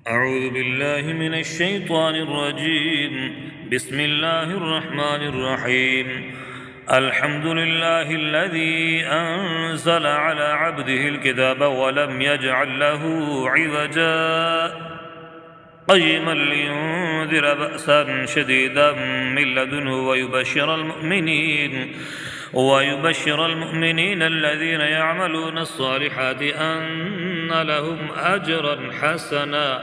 أعوذ بالله من الشيطان الرجيم. بسم الله الرحمن الرحيم. الحمد لله الذي أنزل على عبده الكتاب ولم يجعل له عوجا قيما لينذر بأسا شديدا من لدنه ويبشر المؤمنين الذين يعملون الصالحات أن لهم أجرا حسنا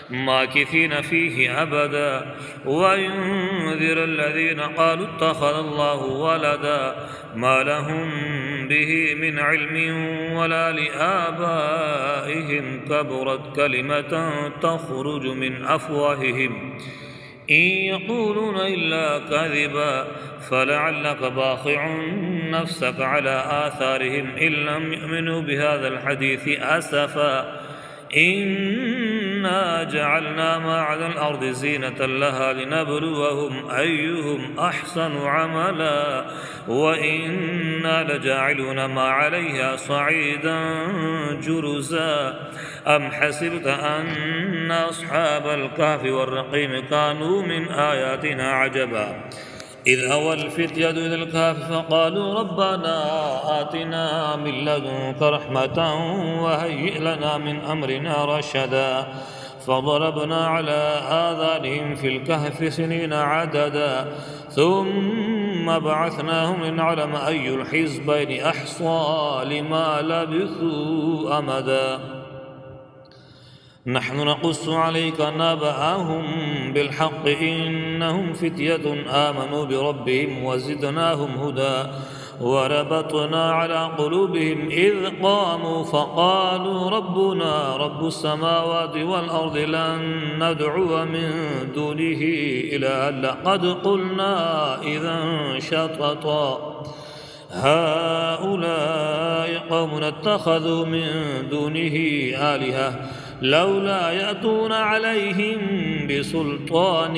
ماكثين فيه أبدا وينذر الذين قالوا اتخذ الله ولدا ما لهم به من علم ولا لآبائهم كبرت كلمة تخرج من أفواههم إن يقولون إلا كذبا فلعلك باخع نفسك على آثارهم إن لم يؤمنوا بهذا الحديث أسفا إنا جعلنا ما على الأرض زينة لها لنبلوهم أيهم أحسن عملا وإنا لجاعلون ما عليها صعيدا جرزا أم حسبت أن أصحاب الكهف والرقيم كانوا من آياتنا عجبا إذ أوى الفتية إلى الكهف فقالوا ربنا آتنا من لدنك رحمة وهيئ لنا من أمرنا رشدا فضربنا على آذانهم في الكهف سنين عددا ثم بعثناهم لنعلم أي الحزبين أحصى لما لبثوا أمدا نحن نقص عليك نبأهم بالحق إنهم فتية آمنوا بربهم وزدناهم هدى وربطنا على قلوبهم إذ قاموا فقالوا ربنا رب السماوات والأرض لن ندعو من دونه إلها لقد قلنا إذا شططا هؤلاء قوم اتخذوا من دونه آلهة لولا يأتون عليهم بسلطان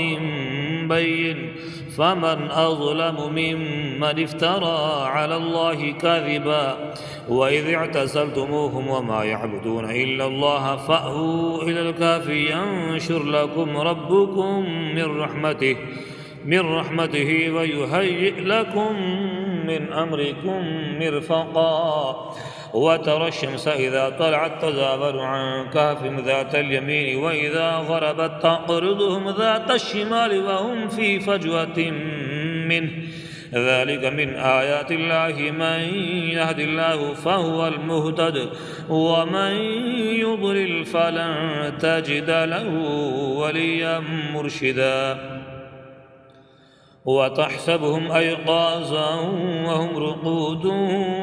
بين فمن أظلم ممن افترى على الله كذبا وإذ اعتزلتموهم وما يعبدون إلا الله فأووا إلى الكهف ينشر لكم ربكم من رحمته ويهيئ لكم من أمركم مرفقا وترى الشمس إذا طلعت تزاور عن كهفهم ذات اليمين وإذا غربت تقرضهم ذات الشمال وهم في فجوة منه ذلك من آيات الله من يهد الله فهو المهتد ومن يضلل فلن تجد له وليا مرشدا وتحسبهم أيقاظا وهم رقود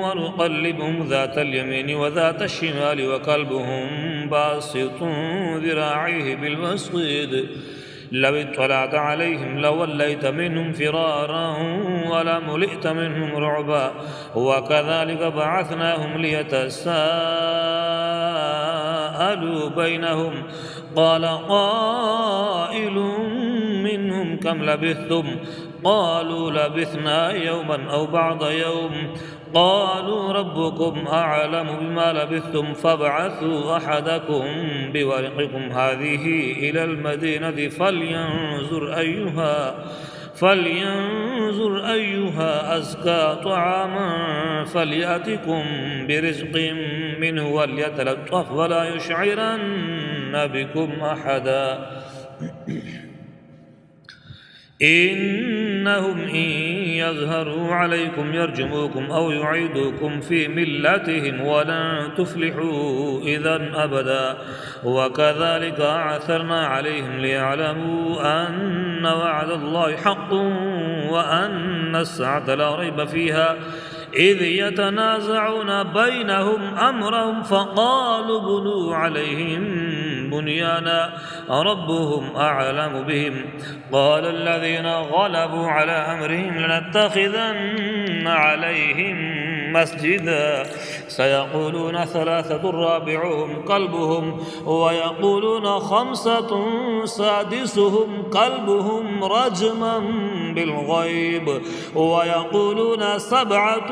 ونقلبهم ذات اليمين وذات الشمال وكلبهم باسط ذراعيه بالوصيد لو اطلعت عليهم لوليت منهم فرارا ولملئت منهم رعبا وكذلك بعثناهم ليتساءلوا بينهم قال قائل منهم كم لبثتم قالوا لبثنا يوما أو بعض يوم قالوا ربكم أعلم بما لبثتم فابعثوا أحدكم بورقكم هذه إلى المدينة فلينظر أيها أزكى طعاما فليأتكم برزق منه وليتلطف ولا يشعرن بكم أحدا إنهم إن يظهروا عليكم يرجموكم أو يعيدوكم في ملتهم ولن تفلحوا إذا أبدا وكذلك أعثرنا عليهم ليعلموا أن وعد الله حق وأن الساعة لا ريب فيها إذ يتنازعون بينهم أمرهم فقالوا بنوا عليهم بنيانا ربهم أعلم بهم قال الذين غلبوا على أمرهم لنتخذن عليهم مسجدا سيقولون ثلاثة رابعهم كلبهم ويقولون خمسة سادسهم كلبهم رجما بالغيب ويقولون سبعة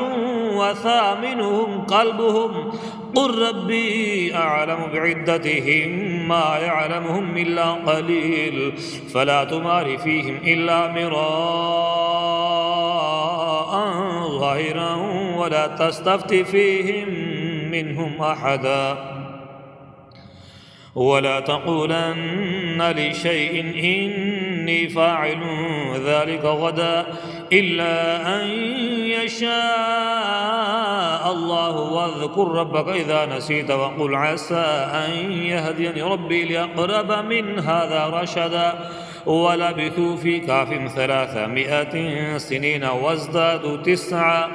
وثامنهم كلبهم قل ربي أعلم بعدتهم ما يعلمهم إلا قليل فلا تمار فيهم إلا مراء ظاهرا ولا تستفت فيهم منهم أحدا ولا تقولن لشيء إني فاعل ذلك غدا إلا أن يشاء الله واذكر ربك إذا نسيت وقل عسى أن يهديني ربي لأقرب من هذا رشدا ولبثوا في كهفهم 300 سنين وازدادوا 9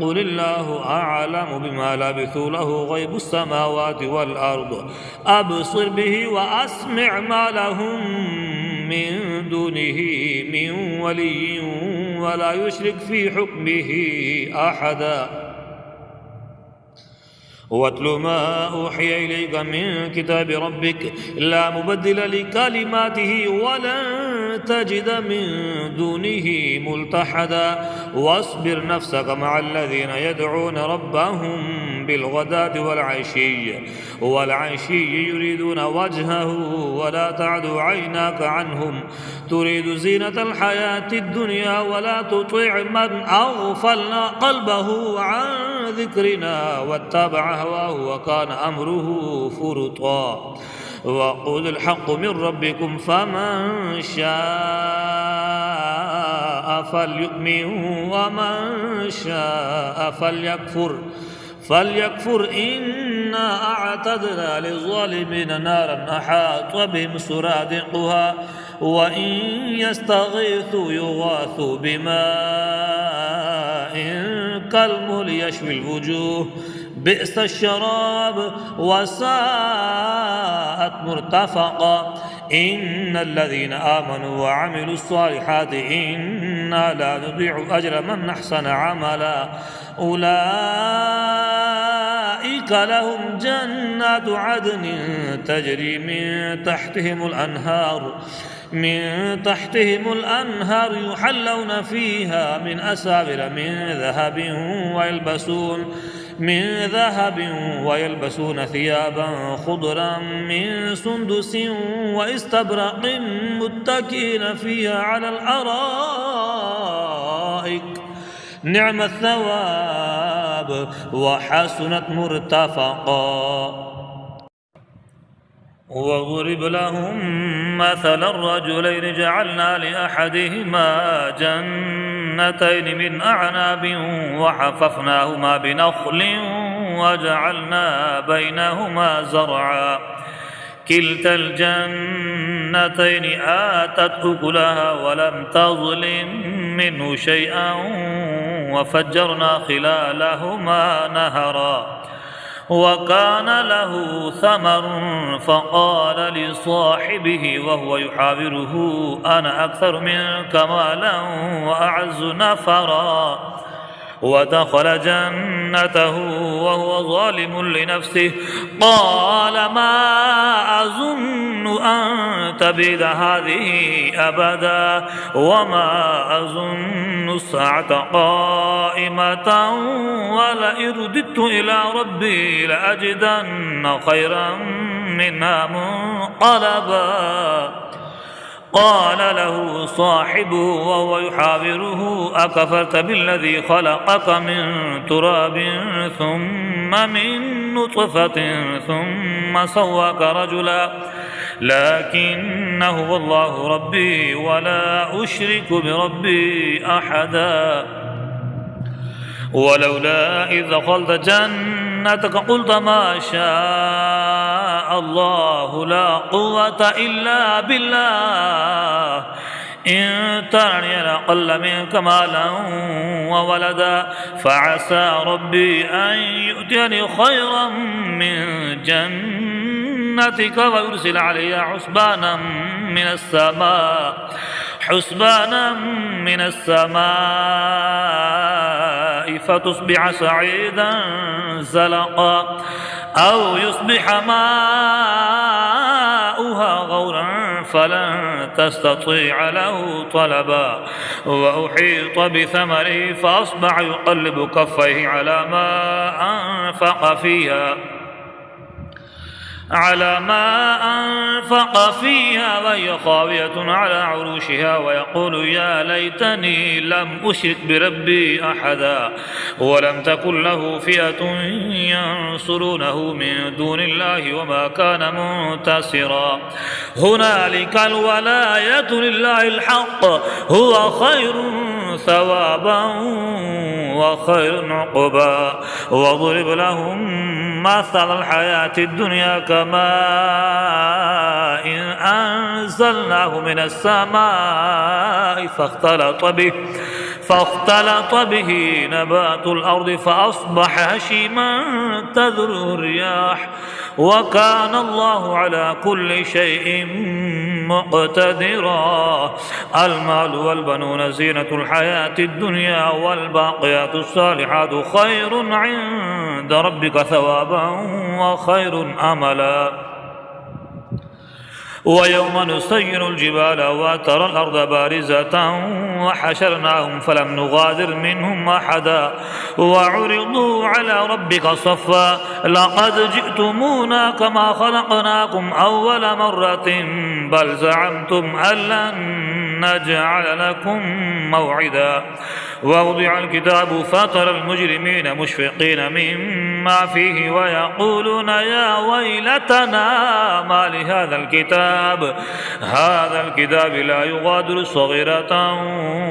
قل الله أعلم بما لبثوا له غيب السماوات والأرض أبصر به وأسمع ما لهم من دونه من ولي ولا يشرك في حكمه أحدا واتل ما أوحي إليك من كتاب ربك لا مبدل لكلماته ولن تجد من دونه ملتحدا واصبر نفسك مع الذين يدعون ربهم بالغداة والعشي يريدون وجهه ولا تعد عيناك عنهم تريد زينة الحياة الدنيا ولا تطع من أغفلنا قلبه عن ذكرنا واتبع هواه وكان أمره فرطا وقل الحق من ربكم فمن شاء فليؤمن ومن شاء فليكفر إنا أعتدنا للظالمين نارا أحاط بهم سرادقها وإن يستغيثوا يغاثوا بماء كالمهل يشوي الوجوه بئس الشراب وساءت مرتفقا إن الذين آمنوا وعملوا الصالحات إنا لا نضيع أجر من أحسن عملا أولئك لهم جنات عدن تجري من تحتهم الأنهار يحلون فيها من أساور من ذهب ويلبسون ثيابا خضرا من سندس واستبرق متكئين فيها على الأرائك نعم الثواب وحسنت مرتفقا واضرب لهم مثل الرجلين جعلنا لأحدهما جنتين من أعناب وحففناهما بنخل وجعلنا بينهما زرعا كلتا الجنتين آتت أكلها ولم تظلم منه شيئا وفجرنا خلالهما نهرا وكان له ثمر فقال لصاحبه وهو يحاوره أنا أكثر منك مالا وأعز نفرا ودخل جنته وهو ظالم لنفسه قال ما أظن أن تبيد هذه أبدا وما أظن الساعة قائمة ولئن رددت إلى ربي لأجدن خيرا منها منقلبا قال له صاحبه وهو يحاوره أكفرت بالذي خلقك من تراب ثم من نطفة ثم سواك رجلا لكن هو الله ربي ولا أشرك بربي أحدا ولولا إذ دخلت جنتك قلت ما شاء الله لا قوة إلا بالله إن ترني أقل منك مالا وولدا فعسى ربي أن يؤتيني خيرا من جنتك ويرسل علي حسبانا من السماء فتصبح صعيدا زلقا أو يصبح ماؤها غورا فلن تستطيع له طلبا وأحيط بثمره فأصبح يقلب كفيه على ما فانفق فيها وهي خاوية على عروشها ويقول يا ليتني لم أشرك بربي أحدا ولم تكن له فئة ينصرونه من دون الله وما كان منتصرا هنالك الولاية لله الحق هو خير ثوابا وخير عقبا واضرب لهم مثل الحياة الدنيا كماء إن أنزلناه من السماء فاختلط به نبات الأرض فأصبح هشيما تذروه الرياح وكان الله على كل شيء مقتدرا المال والبنون زينة الحياة الدنيا والباقيات الصالحات خير عند ربك ثوابا وخير أملا ويوم نسير الجبال وترى الأرض بارزة وحشرناهم فلم نغادر منهم أحدا وعرضوا على ربك صفا لقد جئتمونا كما خلقناكم أول مرة بل زعمتم أن لن نجعل لكم موعدا ووضع الكتاب فترى المجرمين مشفقين مما فيه ويقولون يا ويلتنا ما لهذا الكتاب لا يغادر صغيرة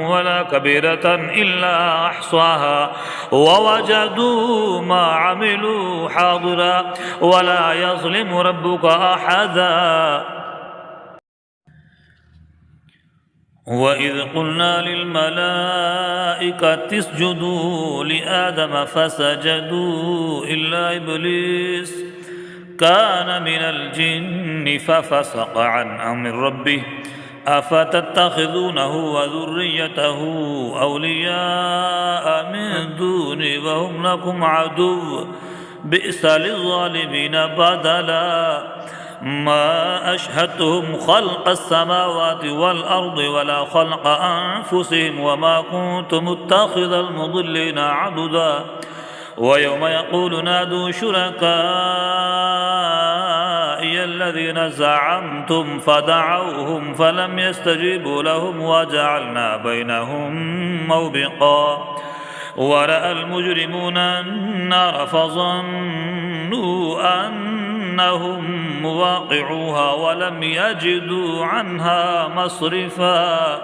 ولا كبيرة إلا أحصاها ووجدوا ما عملوا حاضرا ولا يظلم ربك أحدا وإذ قلنا للملائكة اسجدوا لآدم فسجدوا إلا إبليس كان من الجن ففسق عن أمر ربه أفتتخذونه وذريته أولياء من دوني وهم لكم عدو بئس للظالمين بدلا ما أشهدتهم خلق السماوات والأرض ولا خلق أنفسهم وما كنت متخذ المضلين عضدا ويوم يقول نادوا شركائي الذين زعمتم فدعوهم فلم يستجيبوا لهم وجعلنا بينهم موبقا ورأى المجرمون النار فظنوا أنهم مواقعوها ولم يجدوا عنها مصرفا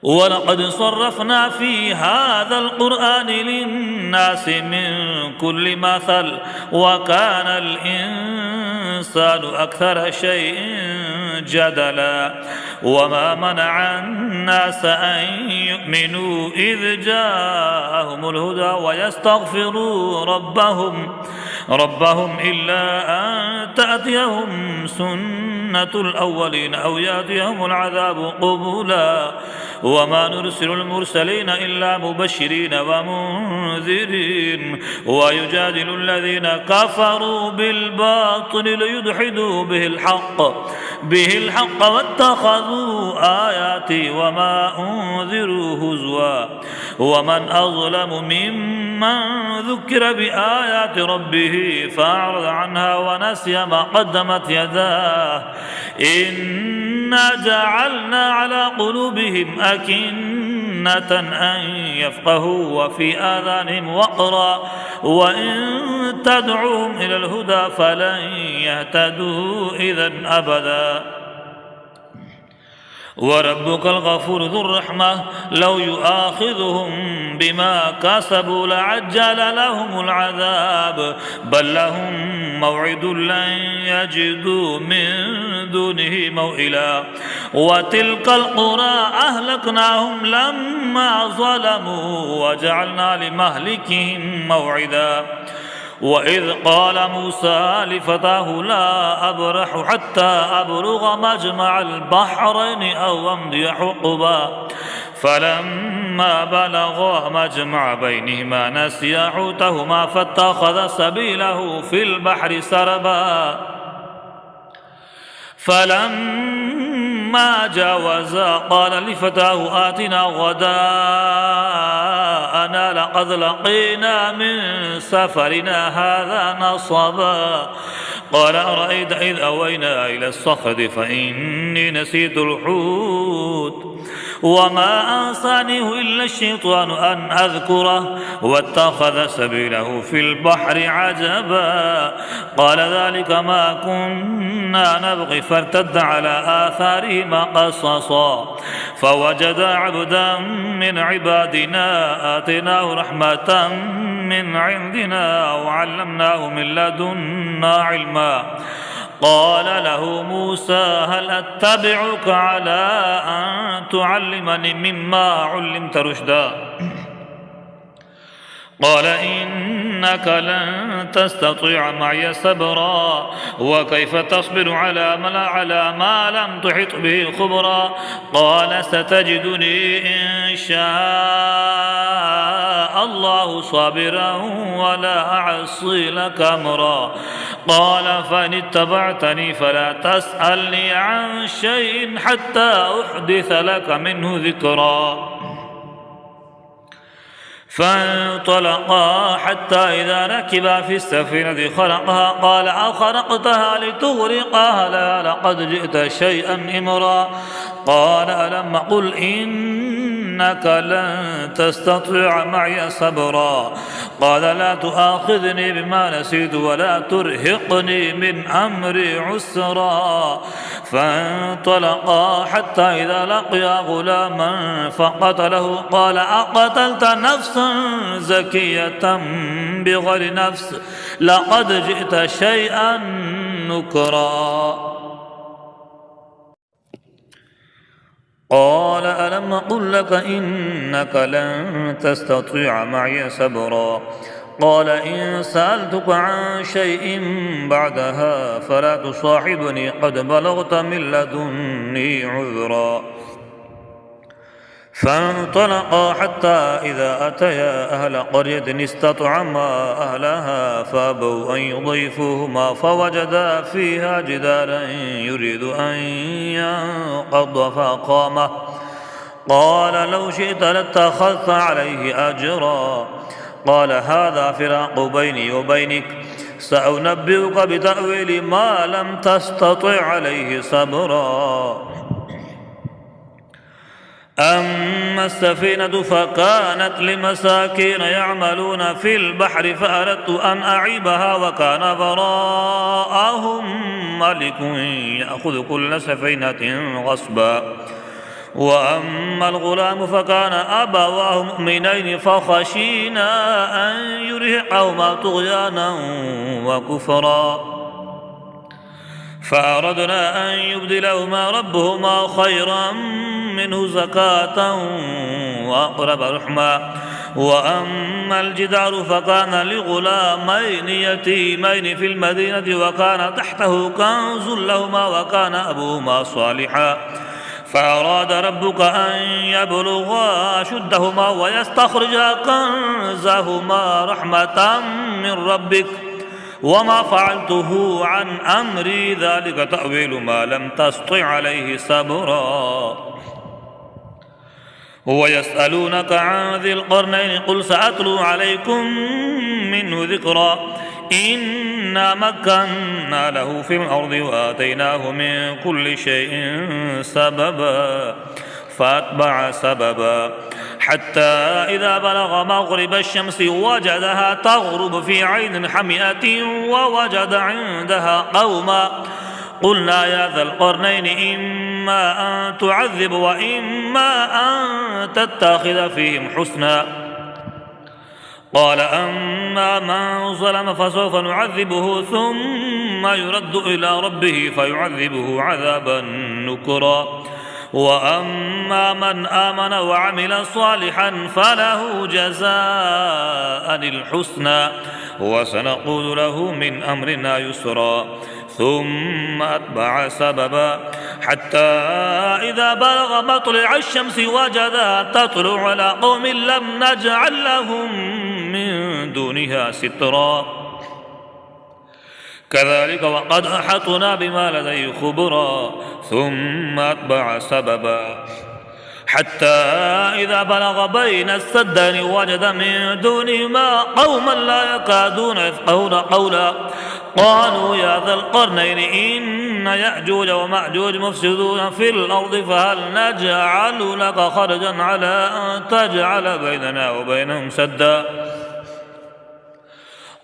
ولقد صرفنا في هذا القرآن للناس من كل مثل وكان الإنسان أكثر شيء جدلا وما منع الناس أن يؤمنوا إذ جاءهم الهدى ويستغفروا ربهم إلا أن تأتيهم سنة الأولين أو يأتيهم العذاب قبلا وما نرسل المرسلين إلا مبشرين ومنذرين ويجادل الذين كفروا بالباطل ليدحدوا به الحق واتخذوا آياتي وما أنذروا هزوا ومن أظلم ممن ذكر بآيات ربه فأعرض عنها ونسي ما قدمت يداه إنا جعلنا على قلوبهم أكنة أن يفقهوا وفي آذانهم وقرا وإن تدعوهم إلى الهدى فلن يهتدوا إذا أبدا وربك الغفور ذو الرحمة لو يؤاخذهم بما كسبوا لعجل لهم العذاب بل لهم موعد لن يجدوا من دونه موئلا وتلك القرى أهلكناهم لما ظلموا وجعلنا لمهلكهم موعدا وإذ قال موسى لفتاه لا أبرح حتى أبلغ مجمع البحرين أو أمضي حقبا فلما بلغا مجمع بينهما نسيا حوتهما فاتخذ سبيله في البحر سربا فلما جاوزا قال لفتاه آتنا غداءنا لقد لقينا من سفرنا هذا نصبا قال أرأيت إذ أوينا إلى الصخرة فإني نسيت الحوت وما أنسانيه إلا الشيطان أن أذكره واتخذ سبيله في البحر عجبا قال ذلك ما كنا نبغي فارتد على آثارهما قصصا فوجدا عبدا من عبادنا آتيناه رحمة من عندنا وعلمناه من لدنا علما قال له موسى هل أتبعك على أن تعلمني مما علمت رشدا قال إنك لن تستطيع معي صبرا وكيف تصبر على ما لم تحط به خبرا قال ستجدني إن شاء الله صابرا ولا أعصي لك أمرا قال فإن اتبعتني فلا تسألني عن شيء حتى أحدث لك منه ذكرا فانطلقا حتى إذا ركبا في السفينة خرقها قال أخرقتها لتغرقها لا لقد جئت شيئا إمرا قال ألم قل إنك لن تستطيع معي صبرا قال لا تؤاخذني بما نسيت ولا ترهقني من أمري عسرا فانطلقا حتى إذا لقيا غلاما فقتله قال أقتلت نفسا زكية بغير نفس لقد جئت شيئا نكرا قال ألم أقل لك إنك لن تستطيع معي صبرا قال إن سألتك عن شيء بعدها فلا تصاحبني قد بلغت من لدني عذرا فانطلقا حتى إذا أتيا أهل قرية استطعما أهلها فأبوا أن يضيفوهما فوجدا فيها جدارا يريد أن ينقض فأقامه قال لو شئت لاتخذت عليه أجرا قال هذا فراق بيني وبينك سأنبئك بتأويل ما لم تستطع عليه صبرا أما السفينة فكانت لمساكين يعملون في البحر فأردت أن أعيبها وكان وراءهم ملك يأخذ كل سفينة غصبا وأما الغلام فكان أبواه مؤمنين فخشينا أن يرهقهما طغيانا وكفرا فأردنا أن يبدلهما ربهما خيرا منه زكاة وأقرب رحما وأما الجدار فكان لغلامين يتيمين في المدينة وكان تحته كنز لهما وكان أبوهما صالحا فأراد ربك أن يبلغا أشدهما ويستخرجا كنزهما رحمة من ربك وما فعلته عن أمري ذلك تأويل ما لم تسطع عليه صبرا ويسألونك عن ذي القرنين قل سأتلو عليكم منه ذكرا إنا مكنا له في الأرض وآتيناه من كل شيء سببا فأتبع سببا حتى إذا بلغ مغرب الشمس وجدها تغرب في عين حمئة ووجد عندها قوما قلنا يا ذا القرنين إما أن تعذب وإما أن تتخذ فيهم حسنا قال أما من ظلم فسوف نعذبه ثم يرد إلى ربه فيعذبه عذابا نكرا وأما من آمن وعمل صالحا فله جزاء الحسنى وسنقول له من أمرنا يسرا ثم أتبع سببا حتى إذا بلغ مطلع الشمس وجدها تطلع على قوم لم نجعل لهم من دونها سترا كذلك وقد أحطنا بما لديه خبرا ثم أتبع سببا حتى إذا بلغ بين السدين وجد من دونهما قوما لا يكادون يفقهون قولا قالوا يا ذا القرنين إن يأجوج ومأجوج مفسدون في الأرض فهل نجعل لك خرجا على أن تجعل بيننا وبينهم سدا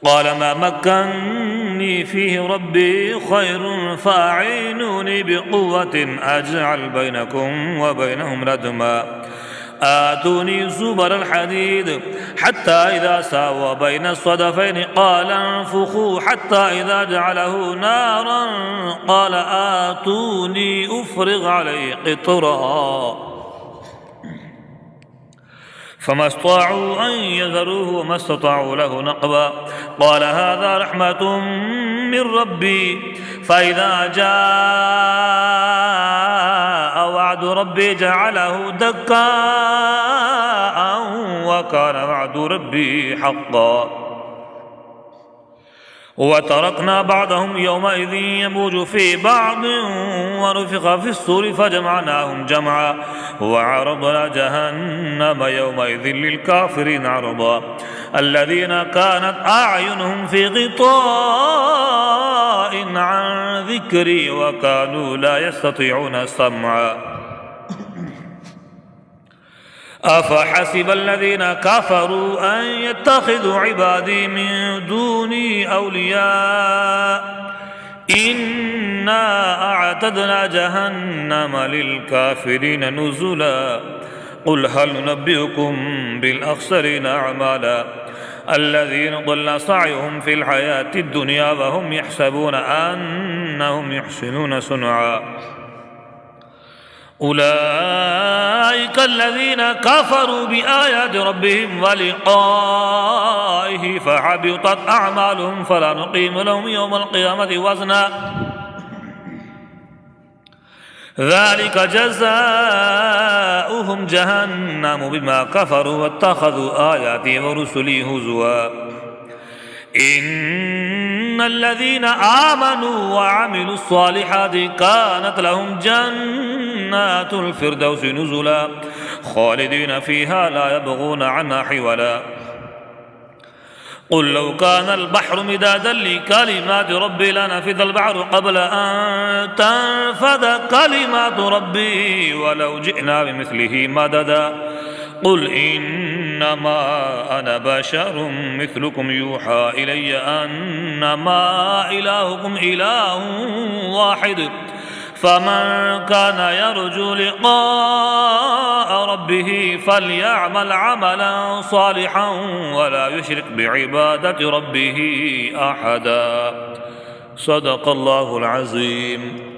قال ما مكنني فيه ربي خير فأعينوني بقوة أجعل بينكم وبينهم ردما آتوني زبر الحديد حتى إذا ساوى بين الصدفين قال انفخوا حتى إذا جعله نارا قال آتوني أفرغ عليه قطرا فما استطاعوا أن يذروه وما استطاعوا له نقبا قال هذا رحمة من ربي فإذا جاء وعد ربي جعله دكاء وكان وعد ربي حقا وتركنا بعضهم يومئذ يموج في بعض ونفخ في الصور فجمعناهم جمعا وعرضنا جهنم يومئذ للكافرين عرضا الذين كانت أعينهم في غطاء عن ذكري وكانوا لا يستطيعون سمعا أفحسب الذين كفروا أن يتخذوا عبادي من دوني أولياء إنا أعتدنا جهنم للكافرين نزلا قل هل ننبئكم بالأخسرين أعمالا الذين ضل سعيهم في الحياة الدنيا وهم يحسبون أنهم يحسنون صنعا أولئك الذين كفروا بآيات ربهم ولقائه فحبطت أعمالهم فلا نقيم لهم يوم القيامة وزنا ذلك جزاؤهم جهنم بما كفروا واتخذوا آياتي ورسلي هزوا إن الذين آمنوا وعملوا الصالحات كانت لهم جنات الفردوس نزلا خالدين فيها لا يبغون عنها حولا قل لو كان البحر مدادا لكلمات ربي لنفذ البحر قبل أن تنفذ كلمات ربي ولو جئنا بمثله مددا قل إنما أنا بشر مثلكم يوحى إلي أنما إلهكم إله واحد فمن كان يرجو لقاء ربه فليعمل عملا صالحا ولا يشرك بعبادة ربه أحدا صدق الله العظيم.